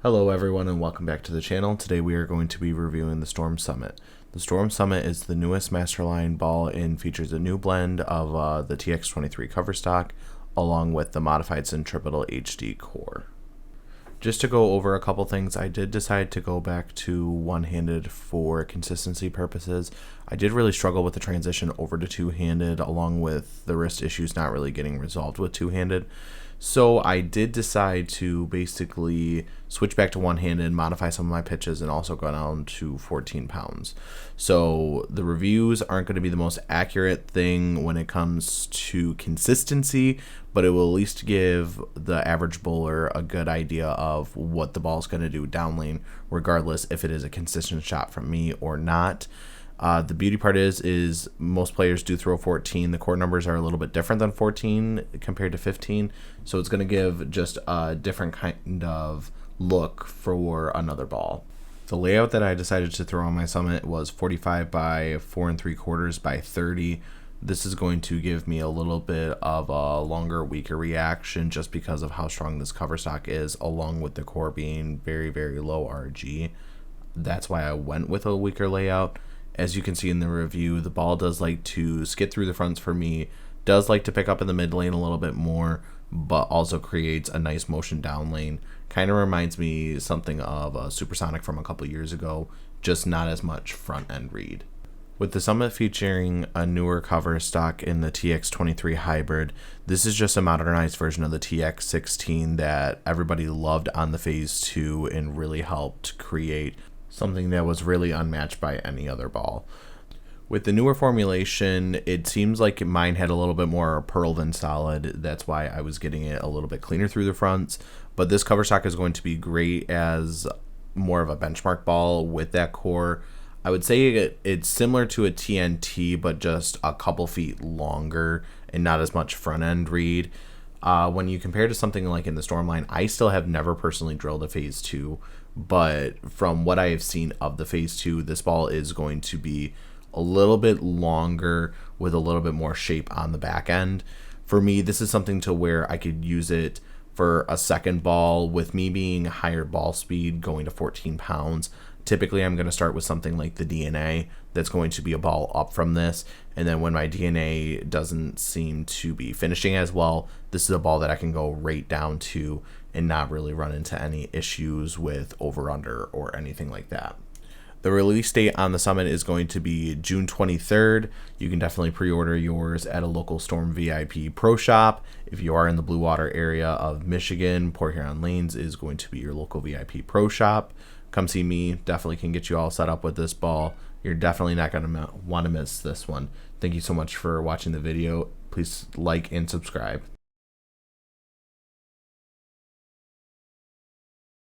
Hello everyone and welcome back to the channel. Today we are going to be reviewing the Storm Summit. The Storm Summit is the newest Masterline ball and features a new blend of the TX23 cover stock along with the modified Centripetal HD core. Just to go over a couple things, I did decide to go back to one-handed for consistency purposes. I did really struggle with the transition over to two-handed along with the wrist issues not really getting resolved with two-handed. So I did decide to basically switch back to one-handed, modify some of my pitches, and also go down to 14 pounds. So the reviews aren't going to be the most accurate thing when it comes to consistency, but it will at least give the average bowler a good idea of what the ball is going to do down lane, regardless if it is a consistent shot from me or not. The beauty part is most players do throw 14. The core numbers are a little bit different than 14 compared to 15, so it's going to give just a different kind of look for another ball. The layout that I decided to throw on my Summit was 45 by 4 3/4 by 30. This is going to give me a little bit of a longer, weaker reaction just because of how strong this cover stock is, along with the core being very, very low RG. That's why I went with a weaker layout. As you can see in the review, the ball does like to skid through the fronts for me, does like to pick up in the mid lane a little bit more, but also creates a nice motion down lane. Kind of reminds me something of a Supersonic from a couple years ago, just not as much front end read. With the Summit featuring a newer cover stock in the TX23 hybrid, this is just a modernized version of the TX16 that everybody loved on the Phase 2 and really helped create something that was really unmatched by any other ball. With the newer formulation, it seems like mine had a little bit more pearl than solid. That's why I was getting it a little bit cleaner through the fronts. But this cover stock is going to be great as more of a benchmark ball with that core. I would say it's similar to a TNT, but just a couple feet longer and not as much front end read. When you compare to something like in the Stormline, I still have never personally drilled a Phase 2, but from what I have seen of the Phase 2, this ball is going to be a little bit longer with a little bit more shape on the back end. For me, this is something to where I could use it for a second ball. With me being higher ball speed, going to 14 pounds, typically I'm going to start with something like the DNA that's going to be a ball up from this, and then when my DNA doesn't seem to be finishing as well, this is a ball that I can go right down to and not really run into any issues with over-under or anything like that. The release date on the Summit is going to be June 23rd. You can definitely pre-order yours at a local Storm VIP Pro Shop. If you are in the Blue Water area of Michigan, Port Huron Lanes is going to be your local VIP Pro Shop. Come see me. Definitely can get you all set up with this ball. You're definitely not going to want to miss this one. Thank you so much for watching the video. Please like and subscribe.